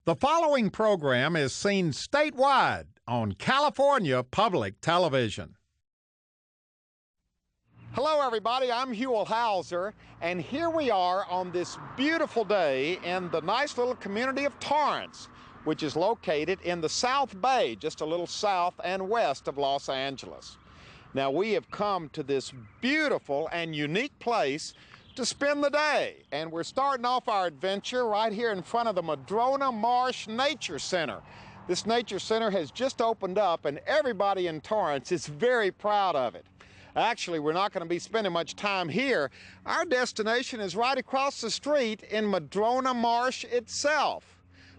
The following program is seen statewide on California Public Television. Hello, everybody. I'm Huell, and here we are on this beautiful day in the nice little community of Torrance, which is located in the South Bay, just a little south and west of Los Angeles. Now, we have come to this beautiful and unique place to spend the day, and we're starting off our adventure right here in front of the Madrona Marsh Nature Center. This nature center has just opened up, and everybody in Torrance is very proud of it. Actually, we're not going to be spending much time here. Our destination is right across the street in Madrona Marsh itself,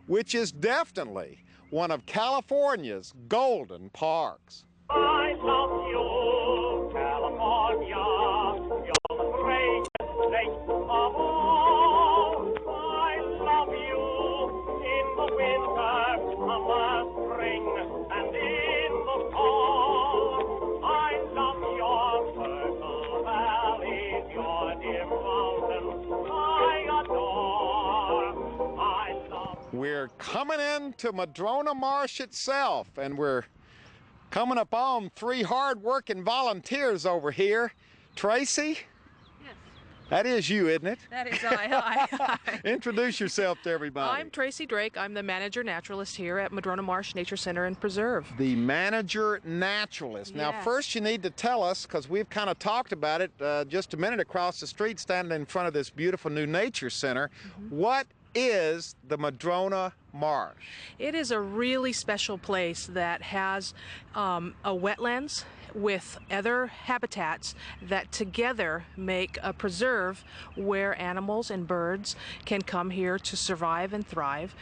which is definitely one of California's golden parks. I love you, California. You're the greatest state of all. I love you in the winter, summer, spring, and in the fall. I love your fertile valleys, your dear mountains. I adore. I love. We're coming into Madrona Marsh itself, and we're coming upon three hard-working volunteers over here. Tracy? Yes. That is you, isn't it? That is I. Introduce yourself to everybody. I'm Tracy Drake. I'm the manager naturalist here at Madrona Marsh Nature Center and Preserve. The manager naturalist. Now, Yes. first you need to tell us, because we've kind of talked about it just a minute across the street, standing in front of this beautiful new nature center. What is the Madrona Marsh? It is a really special place that has a wetlands with other habitats that together make a preserve where animals and birds can come here to survive and thrive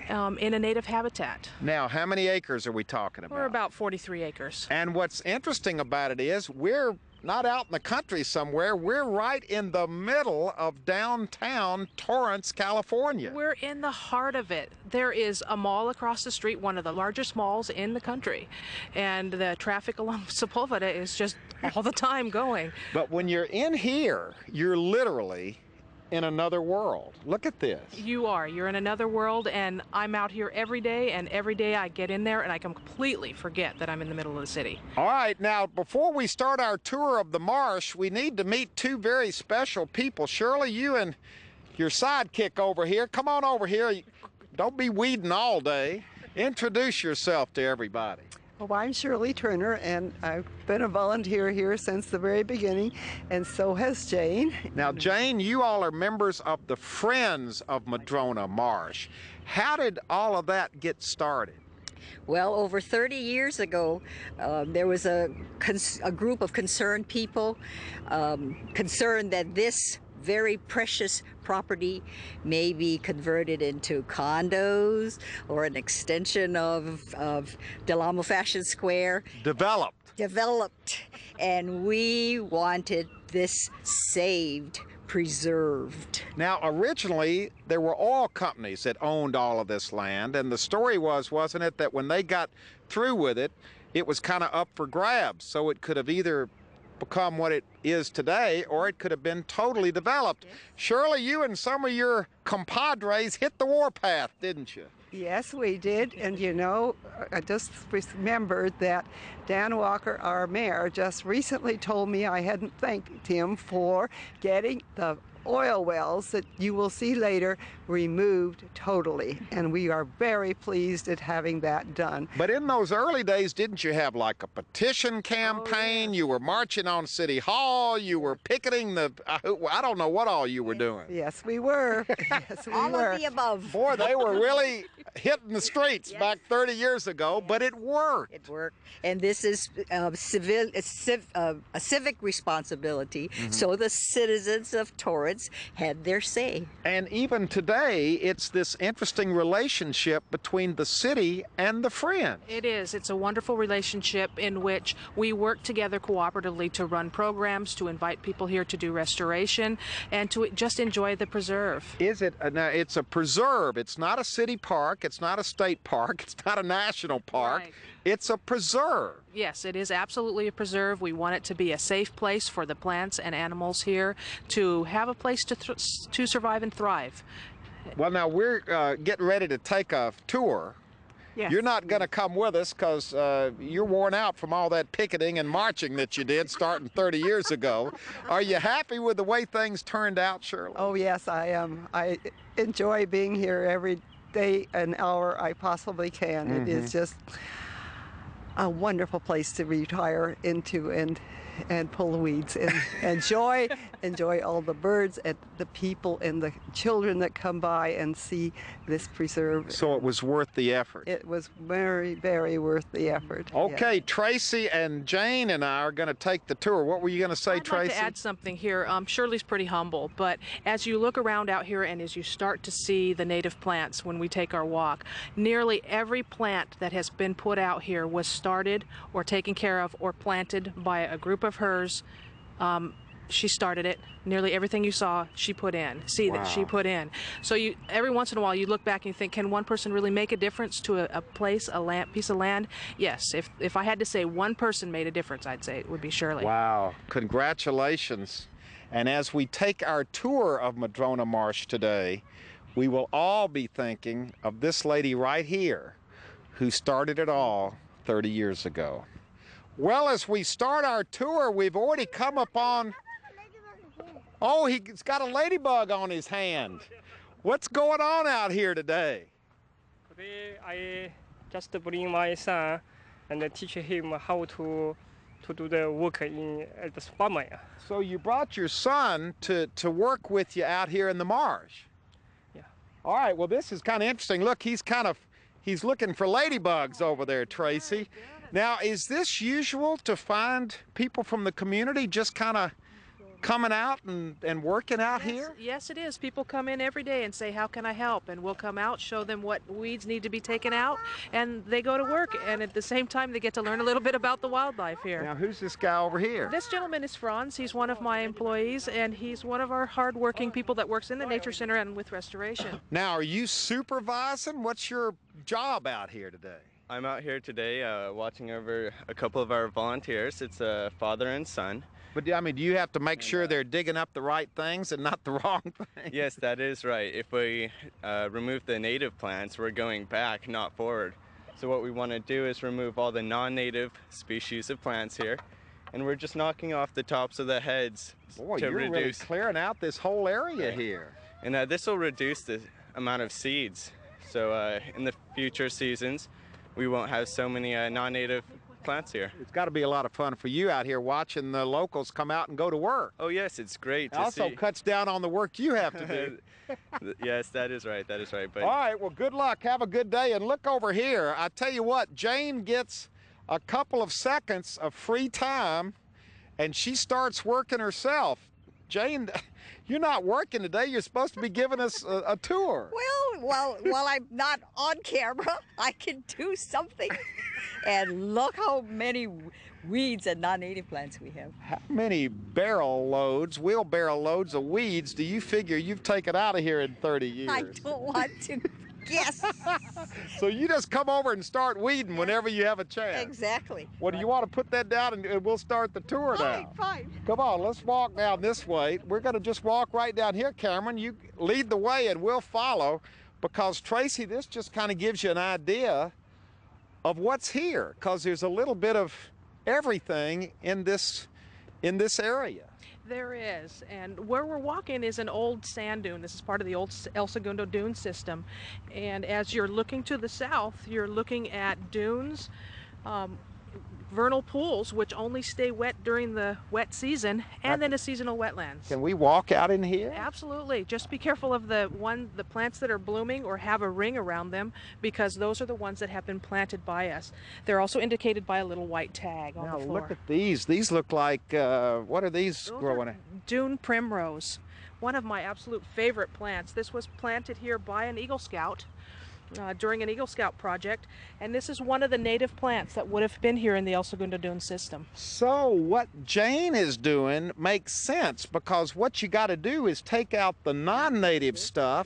in a native habitat. Now, how many acres are we talking about? We're about 43 acres. And what's interesting about it is we're not out in the country somewhere. We're right in the middle of downtown Torrance, California. We're in the heart of it. There is a mall across the street, one of the largest malls in the country, and the traffic along Sepulveda is just all the time going. But when you're in here, you're literally in another world. Look at this. You're in another world, and I'm out here every day, and every day I get in there and I completely forget that I'm in the middle of the city. All right, now before we start our tour of the marsh, we need to meet two very special people. Shirley, you and your sidekick over here, come on over here. Don't be weeding all day. Introduce yourself to everybody. Well, I'm Shirley Turner, and I've been a volunteer here since the very beginning, and so has Jane. Now, Jane, you all are members of the Friends of Madrona Marsh. How did all of that get started? Well, over 30 years ago, there was a group of concerned people concerned that this very precious property may be converted into condos or an extension of Del Amo Fashion Square. Developed. And we wanted this saved, preserved. Now, originally, there were oil companies that owned all of this land, and the story was, wasn't it, that when they got through with it, it was kind of up for grabs, so it could have either become what it is today, or it could have been totally developed. Yes. Shirley, you and some of your compadres hit the warpath, didn't you? Yes, we did, and you know, I just remembered that Dan Walker, our mayor, just recently told me I hadn't thanked him for getting the oil wells that you will see later removed totally, and we are very pleased at having that done. But in those early days, didn't you have like a petition campaign? Oh, yes. You were marching on City Hall, you were picketing the, I don't know what all you were doing. Yes, we were. Yes, we All were. of the above. Boy, they were really hitting the streets Yes. back 30 years ago, but it worked. It worked. And this is a civic responsibility, so the citizens of Torrance had their say. And even today, it's this interesting relationship between the city and the Friends. It is. It's a wonderful relationship in which we work together cooperatively to run programs, to invite people here to do restoration, and to just enjoy the preserve. Is it? Now, it's a preserve. It's not a city park. It's not a state park. It's not a national park. Right. It's a preserve. Yes, it is absolutely a preserve. We want it to be a safe place for the plants and animals here to have a place to survive and thrive. Well, now we're getting ready to take a tour. Yes. You're not going to come with us because you're worn out from all that picketing and marching that you did starting 30 years ago. Are you happy with the way things turned out, Shirley? Oh, yes, I am. I enjoy being here every day, an hour I possibly can. It is just a wonderful place to retire into and pull the weeds and enjoy all the birds and the people and the children that come by and see this preserve. So it was worth the effort. It was very, very worth the effort. Okay, yes. Tracy and Jane and I are going to take the tour. What were you going to say, I'd Tracy? like to add something here. Shirley's pretty humble, but as you look around out here and as you start to see the native plants when we take our walk, nearly every plant that has been put out here was started or taken care of or planted by a group of hers. She started it. Nearly everything you saw, she put in. That she put in. So you, every once in a while, you look back and you think, can one person really make a difference to a place, piece of land? Yes. If I had to say one person made a difference, I'd say it would be Shirley. Wow. Congratulations. And as we take our tour of Madrona Marsh today, we will all be thinking of this lady right here who started it all 30 years ago. Well, as we start our tour, we've already come upon... Oh, he's got a ladybug on his hand. What's going on out here today? Today I just bring my son and teach him how to do the work at the farm. So you brought your son to work with you out here in the marsh? Yeah. All right, well, this is kind of interesting. Look, he's looking for ladybugs over there, Tracy. Now, is this usual to find people from the community just kind of coming out and working out here? Yes, it is. People come in every day and say, how can I help? And we'll come out, show them what weeds need to be taken out, and they go to work. And at the same time, they get to learn a little bit about the wildlife here. Now, who's this guy over here? This gentleman is Franz. He's one of my employees, and he's one of our hard-working people that works in the Nature Center and with restoration. Now, are you supervising? What's your job out here today? I'm out here today watching over a couple of our volunteers. It's a father and son. But I mean, do you have to make sure they're digging up the right things and not the wrong things? Yes, that is right. If we remove the native plants, we're going back, not forward. So what we want to do is remove all the non-native species of plants here, and we're just knocking off the tops of the heads. Boy, to you're reduce. really clearing out this whole area Right. here. And this will reduce the amount of seeds. So in the future seasons, we won't have so many non-native plants here. It's got to be a lot of fun for you out here watching the locals come out and go to work. Oh yes, it's great It to also see. cuts down on the work you have to do. Yes, that is right. That is right. But All right, well, good luck. Have a good day. And look over here. I tell you what, Jane gets a couple of seconds of free time, and she starts working herself. Jane, you're not working today. You're supposed to be giving us a tour. Well, while I'm not on camera, I can do something. And look how many weeds and non-native plants we have. How many wheelbarrow loads of weeds do you figure you've taken out of here in 30 years? I don't want to guess. So you just come over and start weeding whenever you have a chance. Exactly. Well, do you want to put that down and we'll start the tour now? Fine. Come on, let's walk down this way. We're going to just walk right down here, Cameron. You lead the way and we'll follow, because Tracy, this just kind of gives you an idea of what's here, because there's a little bit of everything in this area. There is, and where we're walking is an old sand dune. This is part of the old El Segundo dune system, and as you're looking to the south, you're looking at dunes, vernal pools, which only stay wet during the wet season, and then a seasonal wetlands. Can we walk out in here? Absolutely. Just be careful of the plants that are blooming or have a ring around them, because those are the ones that have been planted by us. They're also indicated by a little white tag on Now the floor. look at these. These look like, what are these Those growing? are dune primrose, one of my absolute favorite plants. This was planted here by an Eagle Scout during an Eagle Scout project, and this is one of the native plants that would have been here in the El Segundo dune system. So what Jane is doing makes sense, because what you got to do is take out the non-native stuff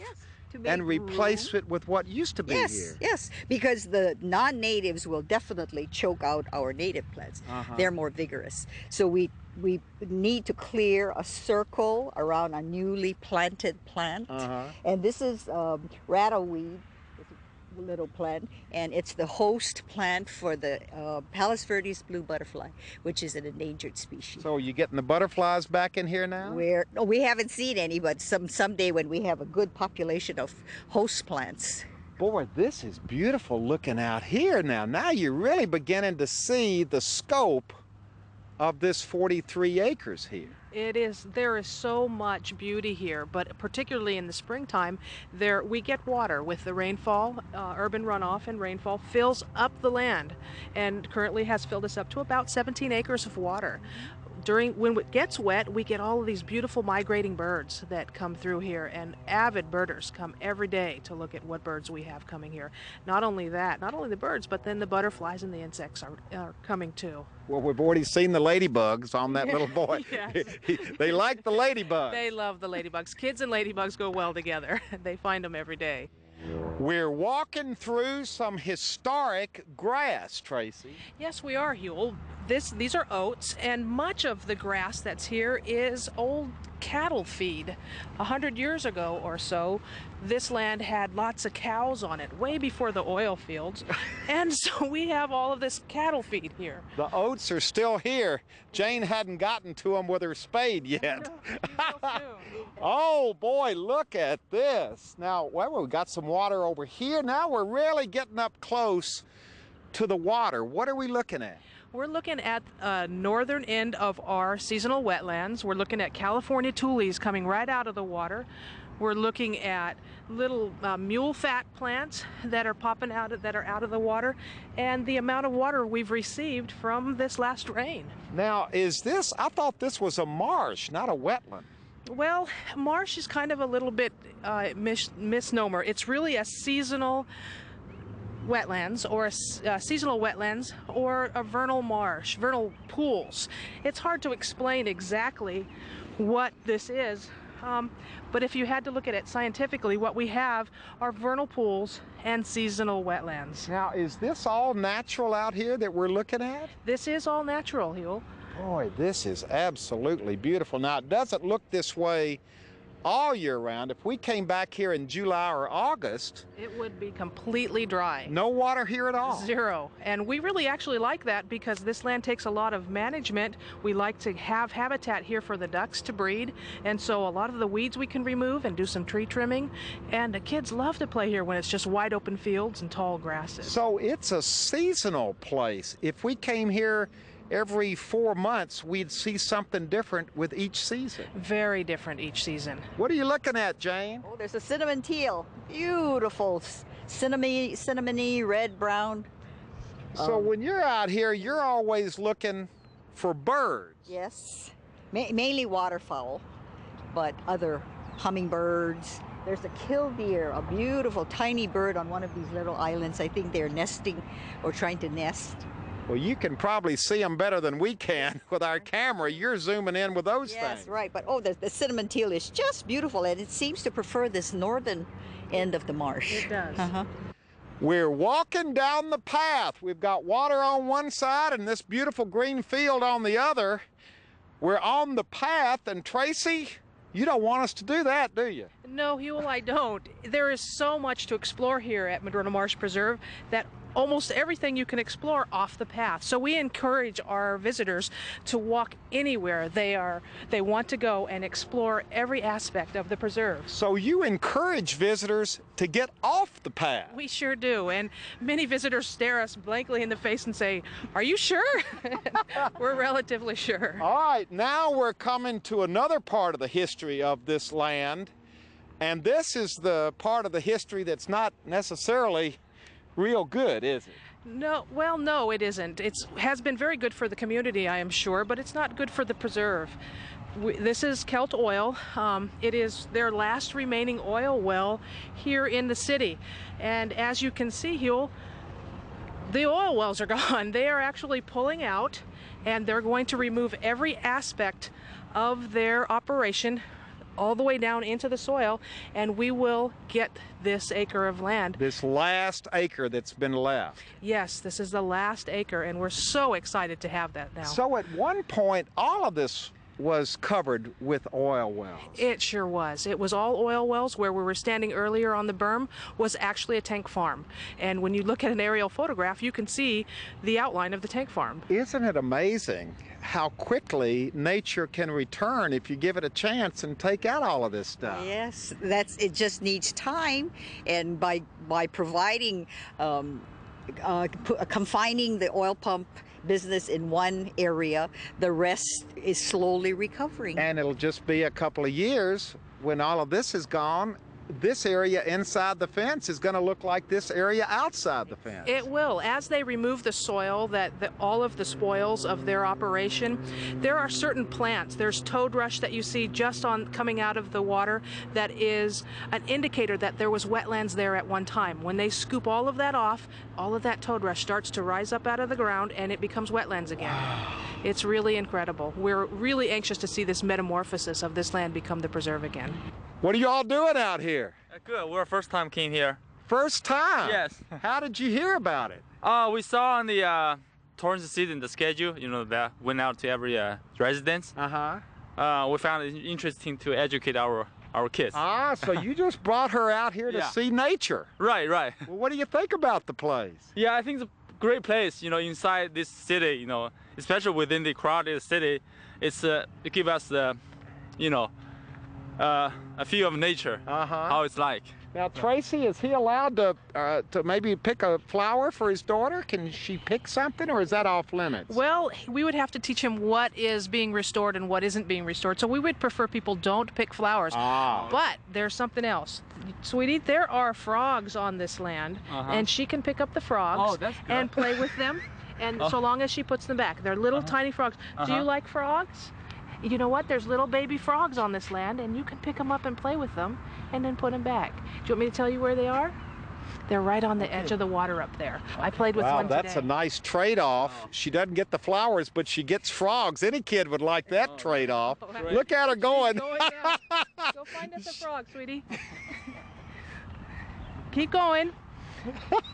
To make and replace room. it with what used to be Yes, here. yes, because the non-natives will definitely choke out our native plants. They're more vigorous. So we need to clear a circle around a newly planted plant. And this is rattleweed, it's a little plant, and it's the host plant for the Palos Verdes blue butterfly, which is an endangered species. So you getting the butterflies back in here now? No, we haven't seen any, but someday when we have a good population of host plants. Boy, this is beautiful looking out here now. Now you're really beginning to see the scope of this 43 acres here. There is so much beauty here, but particularly in the springtime, we get water with the rainfall. Urban runoff and rainfall fills up the land, and currently has filled us up to about 17 acres of water. When it gets wet, we get all of these beautiful migrating birds that come through here, and avid birders come every day to look at what birds we have coming here. Not only the birds, but then the butterflies and the insects are coming too. Well, we've already seen the ladybugs on that little boy. Yes. They like the ladybugs. They love the ladybugs. Kids and ladybugs go well together. They find them every day. We're walking through some historic grass, Tracy. Yes, we are, Huell. These are oats, and much of the grass that's here is old cattle feed. 100 years ago or so, this land had lots of cows on it, way before the oil fields, and so we have all of this cattle feed here. The oats are still here. Jane hadn't gotten to them with her spade yet. Oh boy, look at this. Now, well, we've got some water over here. Now we're really getting up close to the water. What are we looking at? We're looking at northern end of our seasonal wetlands. We're looking at California tules coming right out of the water. We're looking at little mule fat plants that are popping out that are out of the water, and the amount of water we've received from this last rain. Now, I thought this was a marsh, not a wetland. Well, marsh is kind of a little bit misnomer. It's really a seasonal wetlands, or a seasonal wetlands, or a vernal marsh, vernal pools. It's hard to explain exactly what this is, but if you had to look at it scientifically, what we have are vernal pools and seasonal wetlands. Now, is this all natural out here that we're looking at? This is all natural, Huell. Boy, this is absolutely beautiful. Now, it doesn't look this way all year round. If we came back here in July or August, it would be completely dry. No water here at all. Zero. And we really actually like that, because this land takes a lot of management. We like to have habitat here for the ducks to breed, and so a lot of the weeds we can remove and do some tree trimming, and the kids love to play here when it's just wide open fields and tall grasses. So it's a seasonal place. If we came here every 4 months, we'd see something different with each season. Very different each season. What are you looking at, Jane? Oh, there's a cinnamon teal. Beautiful, cinnamony, red, brown. So when you're out here, you're always looking for birds. Yes, mainly waterfowl, but other hummingbirds. There's a killdeer, a beautiful tiny bird on one of these little islands. I think they're nesting or trying to nest. Well, you can probably see them better than we can with our camera. You're zooming in with those things. Yes, right. But oh, the cinnamon teal is just beautiful, and it seems to prefer this northern end of the marsh. It does. We're walking down the path. We've got water on one side and this beautiful green field on the other. We're on the path, and Tracy, you don't want us to do that, do you? No, Huell, I don't. There is so much to explore here at Madrona Marsh Preserve that almost everything you can explore off the path. So we encourage our visitors to walk anywhere they want to go and explore every aspect of the preserve. So you encourage visitors to get off the path. We sure do, and many visitors stare us blankly in the face and say, "Are you sure?" We're relatively sure. All right, now we're coming to another part of the history of this land, and this is the part of the history that's not necessarily real good, is it? No, well, no, it isn't. It has been very good for the community, I am sure, but it's not good for the preserve. This is Celt Oil. It is their last remaining oil well here in the city. And as you can see, Huell, the oil wells are gone. They are actually pulling out, and they're going to remove every aspect of their operation all the way down into the soil, and we will get this acre of land. This last acre that's been left. Yes, this is the last acre, and we're so excited to have that now. So at one point, all of this was covered with oil wells. It sure was. It was all oil wells. Where we were standing earlier on the berm was actually a tank farm. And when you look at an aerial photograph, you can see the outline of the tank farm. Isn't it amazing how quickly nature can return if you give it a chance and take out all of this stuff? Yes, it just needs time, and by providing confining the oil pump business in one area, the rest is slowly recovering. And it'll just be a couple of years when all of this is gone. This area inside the fence is going to look like this area outside the fence. It will. As they remove the soil, all of the spoils of their operation, there are certain plants. There's toadrush that you see just on coming out of the water that is an indicator that there was wetlands there at one time. When they scoop all of that off, all of that toadrush starts to rise up out of the ground and it becomes wetlands again. It's really incredible. We're really anxious to see this metamorphosis of this land become the preserve again. What are you all doing out here? Good. We're first time came here. First time? Yes. How did you hear about it? We saw on the Torrance season the schedule. You know, that went out to every residence. We found it interesting to educate our kids. Ah, so you just brought her out here to see nature. Right. Well, what do you think about the place? Yeah, I think it's a great place. You know, inside this city. You know, especially within the crowded city, it gives us the, you know, a feel of nature, how it's like. Now, Tracy, is he allowed to maybe pick a flower for his daughter? Can she pick something, or is that off limits? Well, we would have to teach him what is being restored and what isn't being restored. So we would prefer people don't pick flowers. But there's something else. Sweetie, there are frogs on this land, and she can pick up the frogs and play with them, and so long as she puts them back. They're little tiny frogs. Do you like frogs? You know what? There's little baby frogs on this land, and you can pick them up and play with them and then put them back. Do you want me to tell you where they are? They're right on the edge of the water up there. I played with one today. Wow, that's a nice trade-off. She doesn't get the flowers, but she gets frogs. Any kid would like that trade-off. Right. Look at her going. Go find us a frog, sweetie. Keep going.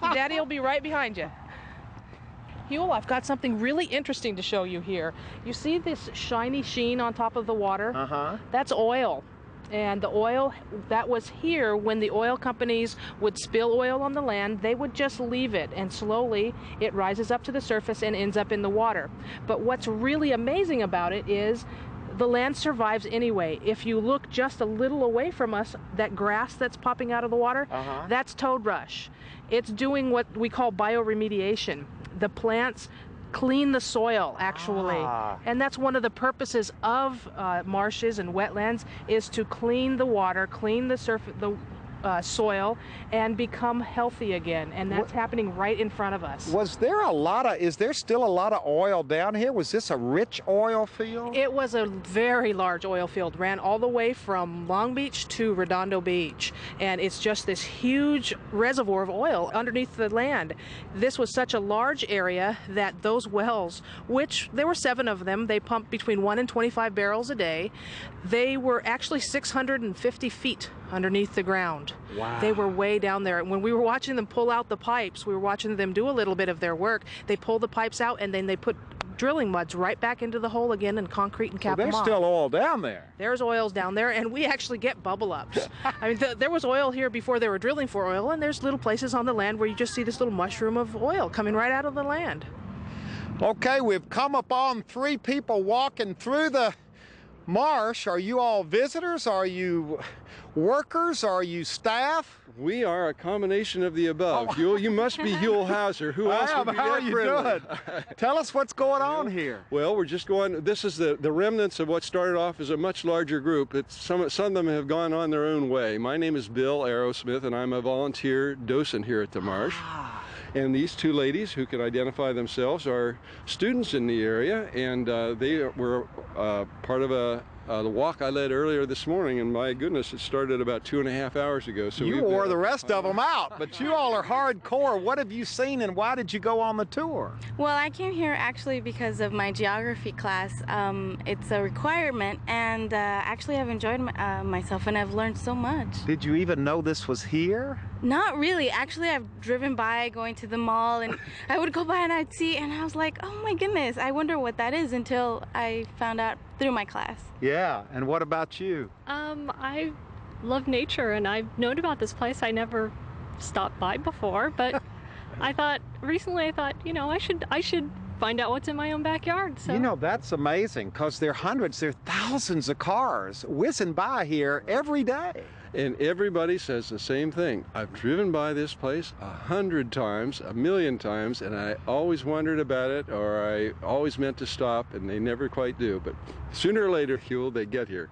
Daddy will be right behind you. Huell, I've got something really interesting to show you here. You see this shiny sheen on top of the water? That's oil. And the oil that was here when the oil companies would spill oil on the land, they would just leave it, and slowly it rises up to the surface and ends up in the water. But what's really amazing about it is the land survives anyway. If you look just a little away from us, that grass that's popping out of the water, that's toadrush. It's doing what we call bioremediation. The plants clean the soil, actually. And that's one of the purposes of marshes and wetlands, is to clean the water, clean the surface, the soil, and become healthy again. And that's happening right in front of us. Was there is there still a lot of oil down here? Was this a rich oil field? It was a very large oil field, ran all the way from Long Beach to Redondo Beach. And it's just this huge reservoir of oil underneath the land. This was such a large area that those wells, which there were 7 of them, they pumped between 1 and 25 barrels a day. They were actually 650 feet underneath the ground. Wow. They were way down there. When we were watching them pull out the pipes, we were watching them do a little bit of their work. They pull the pipes out and then they put drilling muds right back into the hole again and concrete and cap them off. There's still oil down there. There's oils down there, and we actually get bubble ups. I mean, there was oil here before they were drilling for oil, and there's little places on the land where you just see this little mushroom of oil coming right out of the land. Okay, we've come upon 3 people walking through the marsh. Are you all visitors? Are you workers? Are you staff? We are a combination of the above. Huell, you must be Huell Hauser. Who else would be How are that you friendly? doing? Tell us what's going on here. Well, we're just going, this is the remnants of what started off as a much larger group. Some of them have gone on their own way. My name is Bill Arrowsmith, and I'm a volunteer docent here at the marsh. And these 2 ladies, who can identify themselves, are students in the area, and they were part of the walk I led earlier this morning, and my goodness, it started about 2.5 hours ago. So you wore the rest of them out, but you all are hardcore. What have you seen, and why did you go on the tour? Well, I came here actually because of my geography class. It's a requirement, and actually I've enjoyed myself, and I've learned so much. Did you even know this was here? Not really. Actually, I've driven by going to the mall, and I would go by and I'd see, and I was like, oh my goodness, I wonder what that is, until I found out through my class. Yeah, and what about you? I love nature, and I've known about this place. I never stopped by before, but recently I thought, you know, I should find out what's in my own backyard. So. You know, that's amazing, because there are thousands of cars whizzing by here every day. And everybody says the same thing. I've driven by this place 100 times, 1,000,000 times, and I always wondered about it, or I always meant to stop, and they never quite do. But sooner or later, Huell, they get here.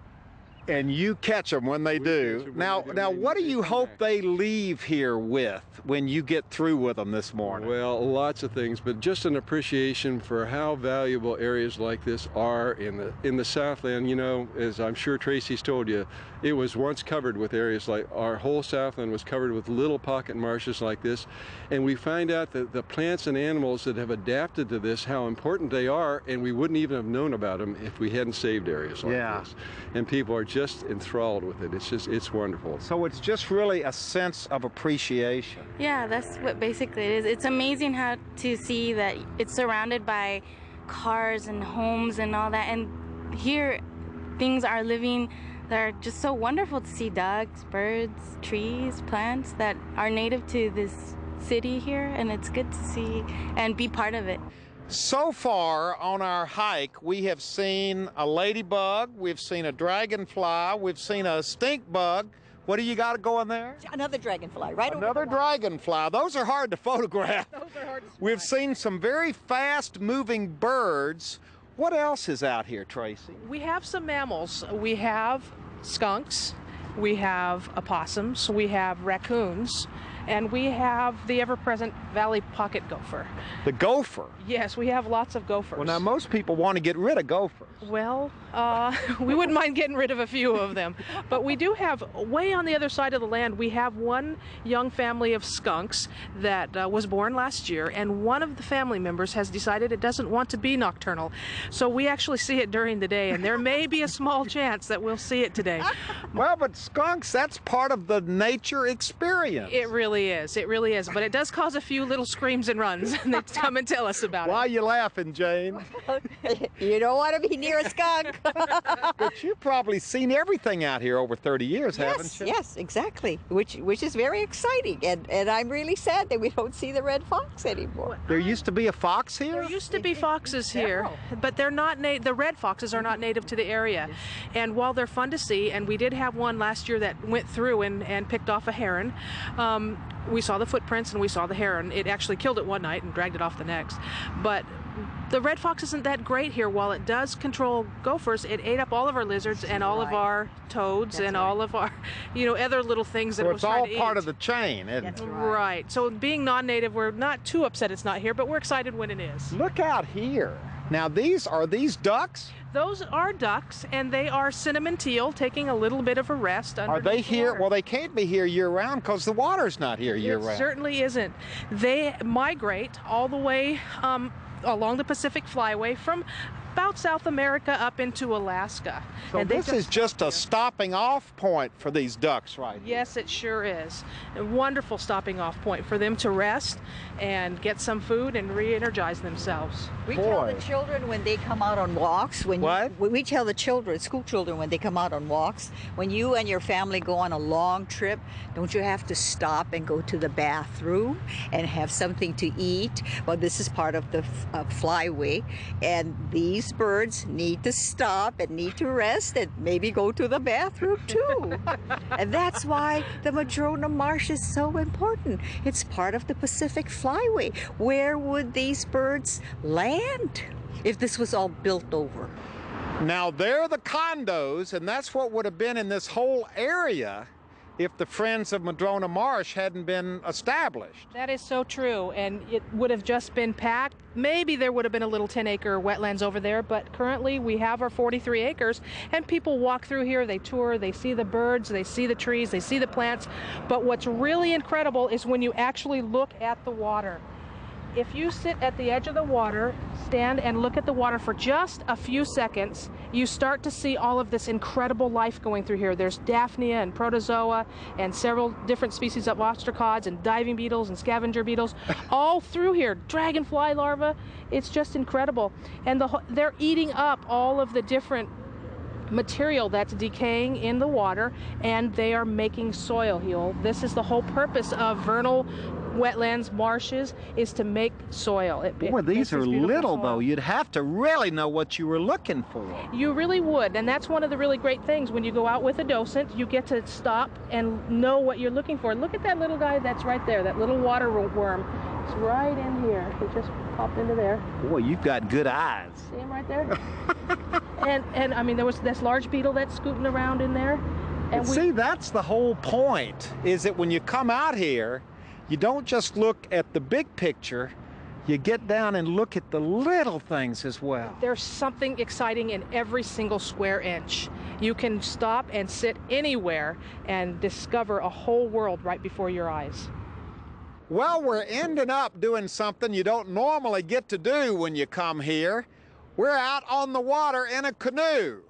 And you catch them when they do. Now, what do you hope they leave here with when you get through with them this morning? Well, lots of things, but just an appreciation for how valuable areas like this are in the Southland. You know, as I'm sure Tracy's told you, it was once covered with areas like our whole Southland was covered with little pocket marshes like this, and we find out that the plants and animals that have adapted to this, how important they are, and we wouldn't even have known about them if we hadn't saved areas like this. And people are just enthralled with it. It's wonderful. So it's just really a sense of appreciation. Yeah, that's what basically it is. It's amazing how to see that it's surrounded by cars and homes and all that, and here things are living that are just so wonderful to see. Ducks, birds, trees, plants that are native to this city here, and it's good to see and be part of it. So far on our hike, we have seen a ladybug, we've seen a dragonfly, we've seen a stink bug. What do you got going there? Another dragonfly, right? Another dragonfly. Those are hard to photograph. Those are hard to We've seen some very fast-moving birds. What else is out here, Tracy? We have some mammals. We have skunks, we have opossums, we have raccoons, and we have the ever-present valley pocket gopher. The gopher? Yes, we have lots of gophers. Well, now most people want to get rid of gophers. Well, we wouldn't mind getting rid of a few of them. But we do have, way on the other side of the land, we have one young family of skunks that was born last year, and one of the family members has decided it doesn't want to be nocturnal. So we actually see it during the day, and there may be a small chance that we'll see it today. Well, but skunks, that's part of the nature experience. It really is. It really is. But it does cause a few little screams and runs, and they come and tell us about it. Why are you laughing, Jane? You don't want to be near a skunk. But you've probably seen everything out here over 30 years, haven't you? Yes, exactly. Which is very exciting. And I'm really sad that we don't see the red fox anymore. There used to be a fox here? There used to be foxes here, but they're not the red foxes are not native to the area. And while they're fun to see, and we did have one last year that went through and picked off a heron, we saw the footprints and we saw the heron. It actually killed it one night and dragged it off the next. But the red fox isn't that great here. While it does control gophers, it ate up all of our lizards and all of our toads and all of our, other little things that it was trying to eat. So it's all part of the chain, isn't it? Right. So being non-native, we're not too upset it's not here, but we're excited when it is. Look out here. Now are these ducks? Those are ducks, and they are cinnamon teal, taking a little bit of a rest under Are they here? Well, they can't be here year-round because the water's not here year-round. It certainly isn't. They migrate all the way along the Pacific Flyway from about South America up into Alaska. So and this is just a stopping off point for these ducks right here. Yes, it sure is. A wonderful stopping off point for them to rest and get some food and re-energize themselves. We tell the children when they come out on walks, we tell the children, school children, when they come out on walks, when you and your family go on a long trip, don't you have to stop and go to the bathroom and have something to eat? Well, this is part of the flyway, and these birds need to stop and need to rest and maybe go to the bathroom too. And that's why the Madrona Marsh is so important. It's part of the Pacific Flyway. Where would these birds land if this was all built over? Now they're the condos, and that's what would have been in this whole area if the Friends of Madrona Marsh hadn't been established. That is so true, and it would have just been packed. Maybe there would have been a little 10-acre wetlands over there, but currently we have our 43 acres, and people walk through here, they tour, they see the birds, they see the trees, they see the plants. But what's really incredible is when you actually look at the water. If you sit at the edge of the water, stand and look at the water for just a few seconds, you start to see all of this incredible life going through here. There's Daphnia and protozoa and several different species of ostracods and diving beetles and scavenger beetles all through here. Dragonfly larvae. It's just incredible. And they're eating up all of the different material that's decaying in the water, and they are making soil, Huell. This is the whole purpose of vernal wetlands, marshes, is to make soil. Boy, these are little, though. You'd have to really know what you were looking for. You really would, and that's one of the really great things. When you go out with a docent, you get to stop and know what you're looking for. Look at that little guy that's right there, that little water worm. It's right in here. He just popped into there. Boy, you've got good eyes. See him right there? and I mean, there was this large beetle that's scooting around in there. And see, that's the whole point, is that when you come out here, you don't just look at the big picture, you get down and look at the little things as well. There's something exciting in every single square inch. You can stop and sit anywhere and discover a whole world right before your eyes. Well, we're ending up doing something you don't normally get to do when you come here. We're out on the water in a canoe.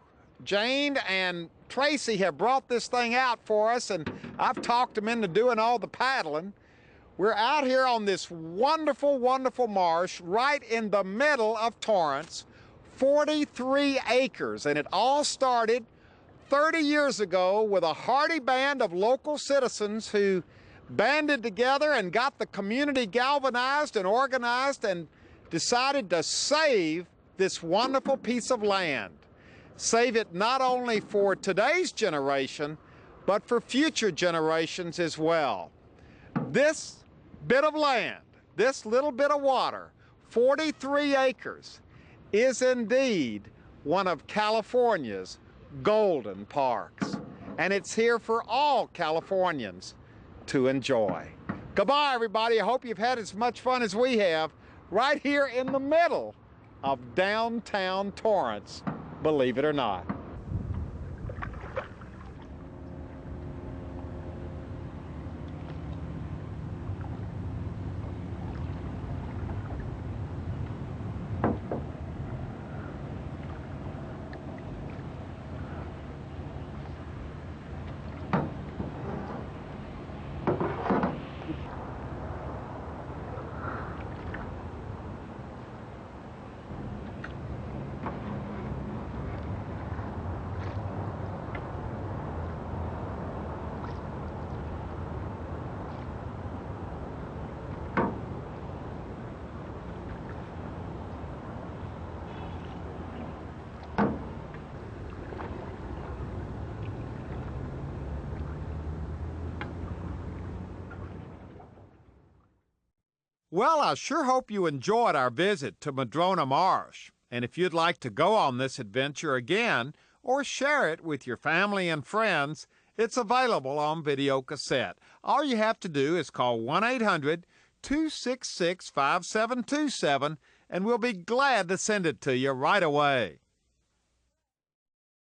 Jane and Tracy have brought this thing out for us, and I've talked them into doing all the paddling. We're out here on this wonderful, wonderful marsh right in the middle of Torrance, 43 acres, and it all started 30 years ago with a hardy band of local citizens who banded together and got the community galvanized and organized and decided to save this wonderful piece of land. Save it not only for today's generation, but for future generations as well. This bit of land, this little bit of water, 43 acres, is indeed one of California's golden parks. And it's here for all Californians to enjoy. Goodbye, everybody. I hope you've had as much fun as we have right here in the middle of downtown Torrance, believe it or not. Well, I sure hope you enjoyed our visit to Madrona Marsh. And if you'd like to go on this adventure again or share it with your family and friends, it's available on video cassette. All you have to do is call 1-800-266-5727, and we'll be glad to send it to you right away.